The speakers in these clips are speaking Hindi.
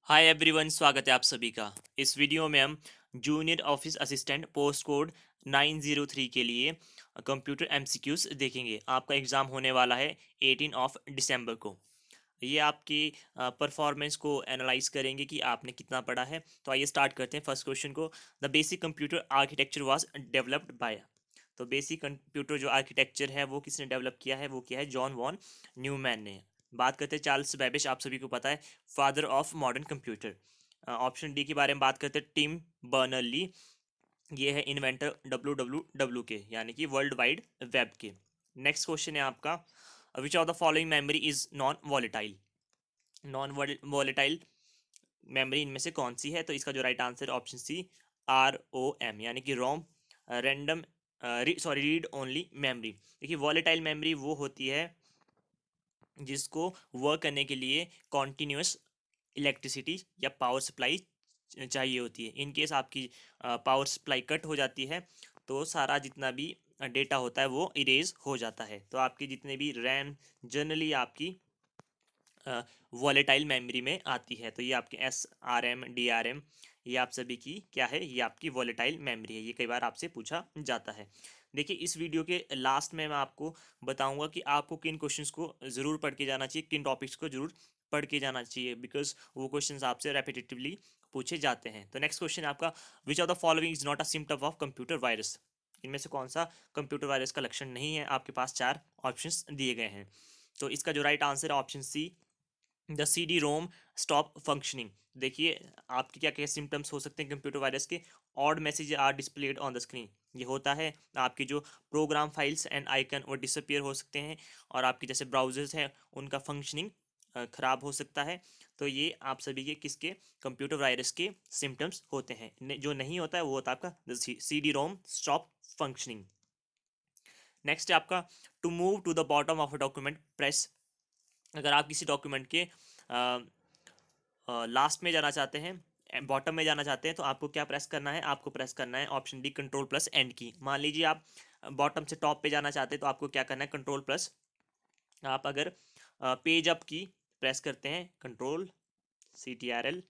हाय एवरीवन, स्वागत है आप सभी का। इस वीडियो में हम junior office assistant post code 903 के लिए कंप्यूटर एमसीक्यूज देखेंगे। आपका एग्ज़ाम होने वाला है 18 ऑफ दिसंबर को। ये आपकी परफॉर्मेंस को एनालाइज करेंगे कि आपने कितना पढ़ा है। तो आइए स्टार्ट करते हैं फर्स्ट क्वेश्चन को। The basic computer architecture was developed by. तो बेसिक कंप्यूटर जो आर्किटेक्चर है वो किसने डेवलप किया है, वो किया है जॉन वॉन न्यूमैन ने। बात करते हैं चार्ल्स बेबेज, आप सभी को पता है, father of modern computer. Option D के बारे में बात करते हैं, टिम बर्नर ली। ये है inventor W W W K, यानी कि वर्ल्ड वाइड वेब के। नेक्स्ट क्वेश्चन है आपका, which of the following memory is non volatile. Non volatile memory इनमें से कौन सी है? तो इसका जो right answer option C, R O M, यानी कि ROM, random, sorry, read only memory. देखिए, वॉलेटाइल मेमोरी वो होती है जिसको वर्क करने के लिए कॉन्टिन्यूस इलेक्ट्रिसिटी या पावर सप्लाई चाहिए होती है। इन केस आपकी पावर सप्लाई कट हो जाती है तो सारा जितना भी डेटा होता है वो इरेज हो जाता है। तो आपकी जितने भी रैम जनरली आपकी वॉलेटाइल मेमोरी में आती है। तो ये आपके S R M D R M, ये आप सभी की क्या है, ये आपकी वॉलेटाइल मेमोरी है। ये कई बार आपसे पूछा जाता है। देखिए, इस वीडियो के लास्ट में मैं आपको बताऊंगा कि आपको किन क्वेश्चंस को ज़रूर पढ़ के जाना चाहिए, किन टॉपिक्स को जरूर पढ़ के जाना चाहिए, बिकॉज वो क्वेश्चंस आपसे रेपिटेटिवली पूछे जाते हैं। तो नेक्स्ट क्वेश्चन है आपका, which of the following is not a symptom of computer virus. इनमें से कौन सा कंप्यूटर वायरस का लक्षण नहीं है? आपके पास चार ऑप्शंस दिए गए हैं। तो इसका जो राइट आंसर है option C, the C D ROM stop functioning. देखिए, आपके क्या क्या सिम्टम्स हो सकते हैं कंप्यूटर वायरस के। Odd message are displayed on the screen, ये होता है। आपकी जो प्रोग्राम फाइल्स एंड आइकन वो डिसअपियर हो सकते हैं, और आपके जैसे ब्राउजर्स हैं उनका फंक्शनिंग खराब हो सकता है। तो ये आप सभी के किसके, कंप्यूटर वायरस के सिम्टम्स होते हैं। जो नहीं होता है वो होता है आपका C D ROM stop functioning. Next है आपका, to move to the bottom of a document press. अगर आप किसी डॉक्यूमेंट के लास्ट में जाना चाहते हैं, बॉटम में जाना चाहते हैं, तो आपको क्या प्रेस करना है? आपको प्रेस करना है option D, control plus and की। मान लीजिए आप बॉटम से टॉप पे जाना चाहते हैं, तो आपको क्या करना है? कंट्रोल प्लस, आप अगर पेज अप की प्रेस करते हैं, control C T R L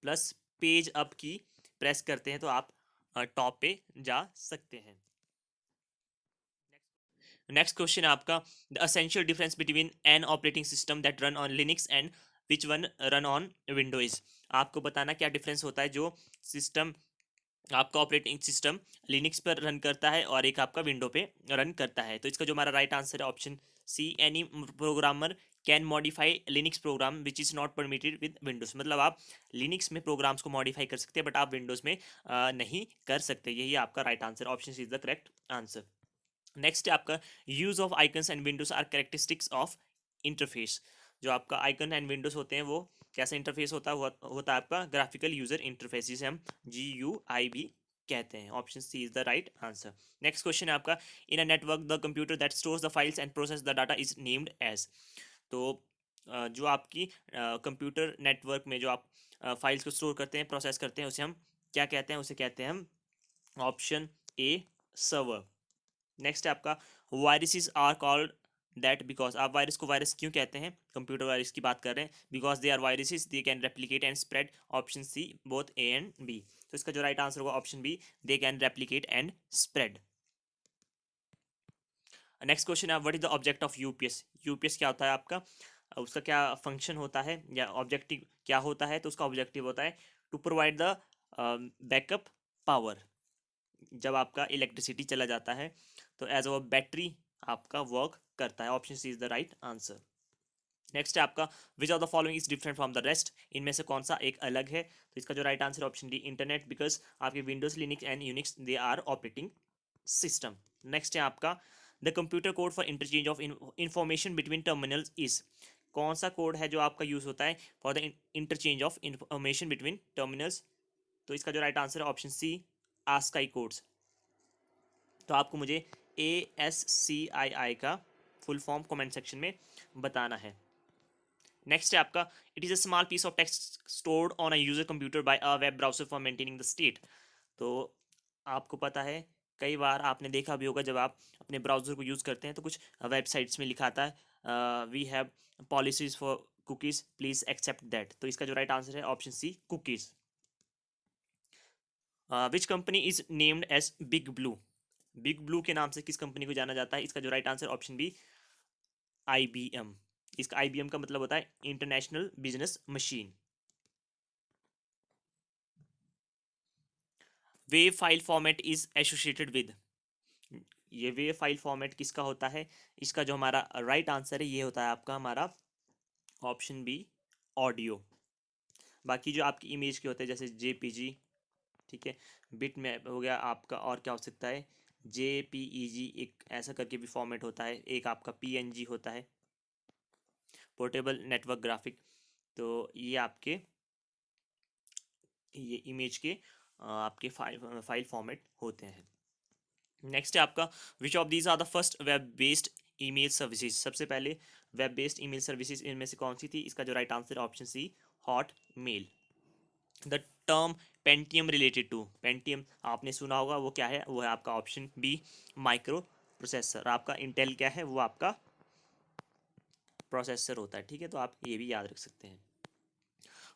plus page up key press करते हैं, तो आप टॉप पे जा सकते हैं। नेक्स्ट क्वेश्चन है आपका, the essential difference between an operating system that run on Linux and which one run on Windows. आपको बताना क्या डिफरेंस होता है जो सिस्टम, आपका ऑपरेटिंग सिस्टम लिनक्स पर रन करता है और एक आपका विंडो पे रन करता है। तो इसका जो हमारा राइट आंसर है option C, any programmer can modify Linux program which is not permitted with Windows. मतलब आप लिनक्स में प्रोग्राम्स को मॉडिफाई कर सकते हैं, बट आप विंडोज में नहीं कर सकते। यही आपका right answer, option C is the correct answer. Next है आपका, use of icons and windows are characteristics of interface. जो आपका आइकन एंड विंडोज होते हैं वो कैसा इंटरफेस होता है? होता है आपका ग्राफिकल यूजर इंटरफेस, जिसे हम GUI कहते हैं। Option C is the right answer. Next question है आपका, in a network the computer that stores the files and process the data is named as. तो जो आपकी कंप्यूटर नेटवर्क में जो आप फाइल्स को स्टोर करते हैं, प्रोसेस करते हैं, उसे हम क्या कहते हैं? उसे कहते हैं हम ऑप्शन ए, सर्वर। नेक्स्ट है आपका, viruses are called that because. आप वायरस को वायरस क्यों कहते हैं? कंप्यूटर वायरस की बात कर रहे हैं। Because they are viruses, they can replicate and spread. Option C, both A and B. तो इसका जो राइट आंसर होगा option B, they can replicate and spread. Next question है, what is the object of UPS. UPS क्या होता है आपका, उसका क्या फंक्शन होता है, या ऑब्जेक्टिव क्या होता है? तो उसका ऑब्जेक्टिव होता है to provide the backup power. जब आपका इलेक्ट्रिसिटी चला जाता है तो एज अ बैटरी आपका वर्क करता है। Option C is the right answer. Next है आपका, which of the following is different from the rest. इनमें से कौन सा एक अलग है? तो इसका जो right answer option D, internet, because आपके Windows, Linux and Unix they are operating system. Next है आपका, the computer code for interchange of information between terminals is. कौन सा कोड है जो आपका यूज होता है for the interchange of information between terminals? तो इसका जो राइट आंसर है ऑप्शन सी, आस्काई कोड्स। तो आपको मुझे ASCII का फुल फॉर्म कमेंट सेक्शन में बताना है। नेक्स्ट है आपका, it is a small piece of text stored on a user computer by a web browser for maintaining the state. तो आपको पता है, कई बार आपने देखा भी होगा, जब आप अपने ब्राउज़र को यूज़ करते हैं तो कुछ वेबसाइट्स में लिखा आता है, we have policies for cookies please accept that. तो इसका जो राइट आंसर है option C cookies. Which company is named as big blue? Big blue के नाम से किस कंपनी को जाना जाता है? इसका जो right answer option B IBM। इसका IBM का मतलब होता है international business machine. Wave file format is associated with? ये वेव फाइल फॉर्मेट किसका होता है? इसका जो हमारा राइट आंसर है ये होता है आपका हमारा ऑप्शन बी ऑडियो। बाकी जो आपकी इमेज के होते हैं जैसे JPG, ठीक है, बिट मैप हो गया आपका, और क्या हो सकता है JPEG, एक ऐसा करके भी फॉर्मेट होता है, एक आपका PNG होता है, पोर्टेबल नेटवर्क ग्राफिक। तो ये आपके ये इमेज के आपके फाइल फॉर्मेट होते हैं। नेक्स्ट है आपका which of these are the first web based email services? सबसे पहले वेब बेस्ड ईमेल सर्विसेज इनमें से कौन सी थी? इसका जो right answer option C Hotmail. The term Pentium related to? Pentium आपने सुना होगा, वो क्या है? वो है आपका ऑप्शन बी माइक्रो प्रोसेसर। आपका इंटेल क्या है? वो आपका प्रोसेसर होता है, ठीक है, तो आप ये भी याद रख सकते हैं।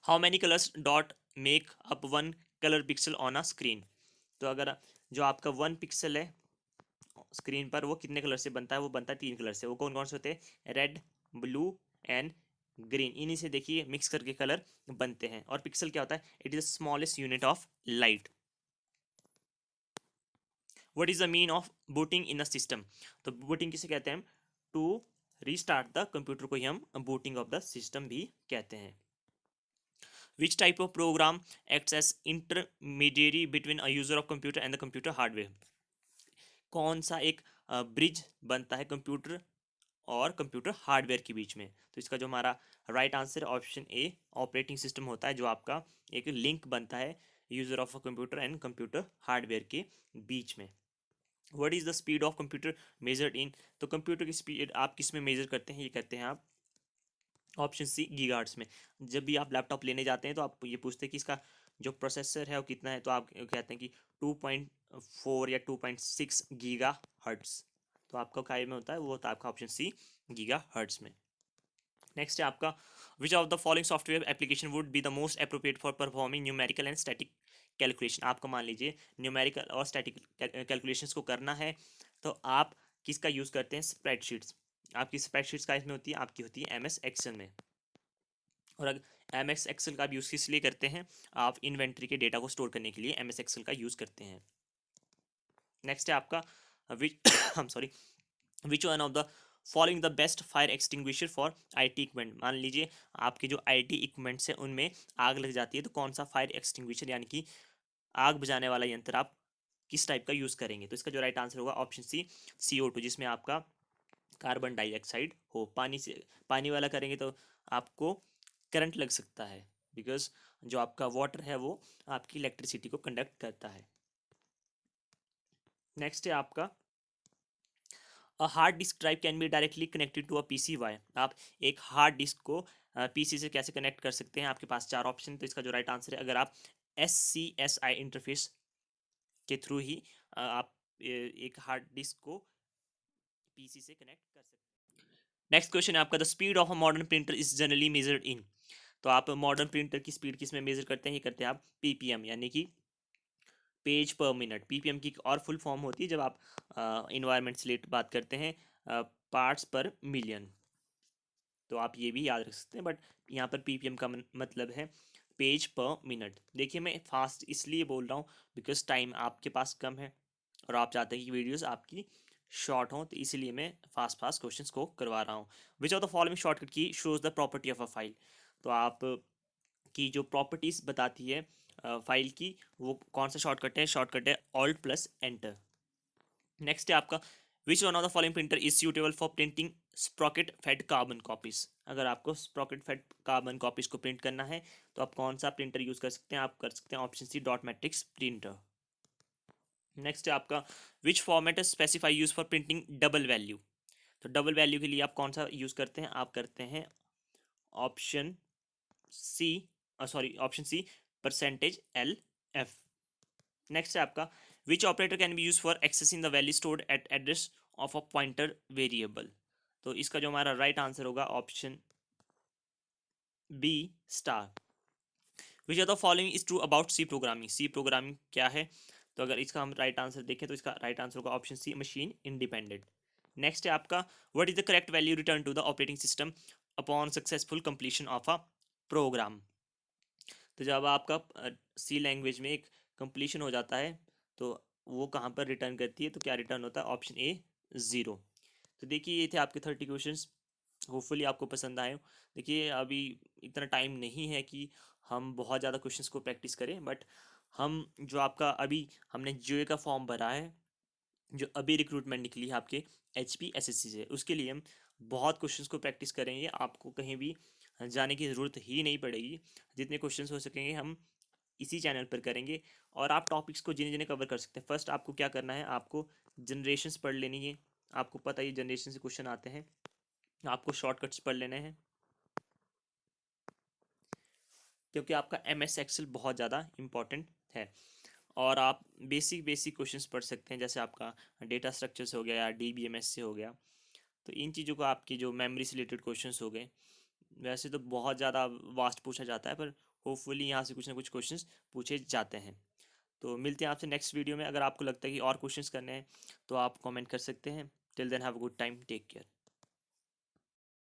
How many colours dot make up one colour pixel on a screen? तो अगर जो आपका वन पिक्सल है स्क्रीन पर वो कितने कलर से बनता है? वो बनता है 3 कलर से। वो कौन कौन से होते हैं? Red, blue and green. इन्हीं से देखिए मिक्स करके कलर बनते हैं। और पिक्सल क्या होता है? It is the smallest unit of light. What is the mean of booting in a system? तो बूटिंग किसे कहते हैं? टू रीस्टार्ट द कंप्यूटर को ही हम बूटिंग ऑफ द सिस्टम भी कहते हैं। Which type of program acts as intermediary between a user of computer and the computer hardware? कौन सा एक ब्रिज बनता है कंप्यूटर और कंप्यूटर हार्डवेयर के बीच में? तो इसका जो हमारा right answer option A operating system होता है, जो आपका एक लिंक बनता है user of a computer and computer hardware के बीच में। What is the speed of computer measured in? तो कंप्यूटर की स्पीड आप किस में मेजर करते हैं? ये करते हैं आप ऑप्शन सी गीगाहर्ट्ज में। जब भी आप लैपटॉप लेने जाते हैं तो आप ये पूछते हैं कि इसका जो प्रोसेसर है वो कितना है, तो आप कहते हैं कि 2.4 या 2.6 गीगा हर्ट्स। तो आपका काय में होता है? वो होता है आपका ऑप्शन सी गीगा हर्ट्स में। नेक्स्ट है आपका which of the following software application would be the most appropriate for performing numerical and static calculation? आपको मान लीजिए न्यूमेरिकल और स्टैटिक कैलकुलेशंस को करना है, तो आप किसका यूज़ करते हैं? स्प्रेडशीट्स। आपकी स्प्रेडशीट्स का इसमें होती है? आपकी होती है MS एक्सेल में। और अगर MS एक्सेल का आप यूज़ किस लिए करते हैं? आप इन्वेंट्री के डेटा को स्टोर करने के लिए MS एक्सेल का यूज़ करते हैं। नेक्स्ट है आपका विच हम sorry which one of the following the best fire extinguisher for IT equipment? मान लीजिए आपके जो IT इक्विपमेंट्स हैं उनमें आग लग जाती है, तो कौन सा फायर एक्सटिंग्विशर यानी कि आग बुझाने वाला यंत्र आप किस टाइप का यूज़ करेंगे? तो इसका जो राइट आंसर होगा ऑप्शन सी CO2, जिसमें आपका कार्बन डाइऑक्साइड हो। पानी वाला करेंगे तो आपको करंट लग सकता है, बिकॉज जो आपका वाटर है वो आपकी इलेक्ट्रिसिटी को कंडक्ट करता है। नेक्स्ट है आपका hard disk drive can be directly connected to a PC why? आप एक हार्ड डिस्क को PC से कैसे कनेक्ट कर सकते हैं? आपके पास 4 ऑप्शन। तो इसका जो राइट आंसर है, अगर आप SCSI इंटरफेस के थ्रू ही आप एक हार्ड डिस्क को PC से कनेक्ट कर सकते हैं। नेक्स्ट क्वेश्चन है आपका the speed of a modern printer is generally measured in? तो आप मॉडर्न प्रिंटर की स्पीड किस में मेजर करते हैं? ये करते हैं आप PPM यानी कि पेज पर मिनट। PPM की और फुल फॉर्म होती है, जब आप इन्वायरमेंट से रिलेटेड बात करते हैं, पार्ट्स पर मिलियन। तो आप ये भी याद रख सकते हैं, बट यहाँ पर PPM का मतलब है पेज पर मिनट। देखिए मैं फास्ट इसलिए बोल रहा हूँ बिकॉज टाइम आपके पास कम है और आप चाहते हैं कि वीडियोस आपकी शॉर्ट हों, तो इसीलिए मैं फास्ट फास्ट क्वेश्चंस को करवा रहा हूँ। Which of the following shortcut key shows the property of a file? तो आप की जो प्रॉपर्टीज बताती है फाइल की, वो कौन सा शॉर्टकट है? शॉर्टकट है Alt+Enter। नेक्स्ट है आपका which one of the following printer is suitable for printing sprocket fed carbon copies? अगर आपको स्प्रॉकेट फेड कार्बन कॉपीज को प्रिंट करना है तो आप कौन सा प्रिंटर यूज कर सकते हैं? आप कर सकते हैं option C dot matrix printer. Next है आपका विच फॉर्मेट है specify use for printing double value? तो डबल वैल्यू के लिए आप कौन सा यूज करते हैं? आप करते हैं option C option C %LF। Next है आपका which operator can be use for accessing the value stored at address of a pointer variable? तो इसका जो हमारा राइट आंसर होगा option B star. Which are the following is true about C programming. C programming क्या है? तो अगर इसका हम राइट आंसर देखें तो इसका राइट आंसर होगा option C, machine independent. Next है आपका, what is the correct value return to the operating system upon successful completion of a program. तो जब आपका सी लैंग्वेज में एक कंप्लीशन हो जाता है तो वो कहाँ पर रिटर्न करती है? तो क्या रिटर्न होता है? Option A, zero. तो देखिए ये थे आपके 30 क्वेश्चंस, होपफुली आपको पसंद आए। देखिए अभी इतना टाइम नहीं है कि हम बहुत ज़्यादा क्वेश्चंस को प्रैक्टिस करें, बट हम जो आपका अभी हमने जीओए का फॉर्म भरा है, जो अभी रिक्रूटमेंट निकली है आपके HP SSC से, उसके लिए हम बहुत क्वेश्चंस को प्रैक्टिस करेंगे। आपको कहीं भी जाने की ज़रूरत ही नहीं पड़ेगी। जितने क्वेश्चंस हो सकेंगे हम इसी चैनल पर करेंगे। और आप टॉपिक्स को जिन्हें जिन्हें कवर कर सकते हैं, फर्स्ट आपको क्या करना है, आपको जनरेशन्स पढ़ लेनी है। आपको पता ही जनरेशन से क्वेश्चन आते हैं, आपको शॉर्टकट्स पढ़ लेने हैं, क्योंकि आपका MS एक्सेल बहुत ज़्यादा इंपॉर्टेंट है। और आप बेसिक बेसिक क्वेश्चंस पढ़ सकते हैं, जैसे आपका डेटा स्ट्रक्चर्स हो गया या DBMS से हो गया। तो इन चीज़ों को, आपकी जो मेमोरी से रिलेटेड क्वेश्चंस हो गए, वैसे तो बहुत ज़्यादा वास्ट पूछा जाता है, पर होपफुली यहाँ से कुछ ना कुछ क्वेश्चंस पूछे जाते हैं। तो मिलते हैं आपसे नेक्स्ट वीडियो में। अगर आपको लगता है कि और क्वेश्चंस करने हैं तो आप कमेंट कर सकते हैं। Till then have a good time, take care.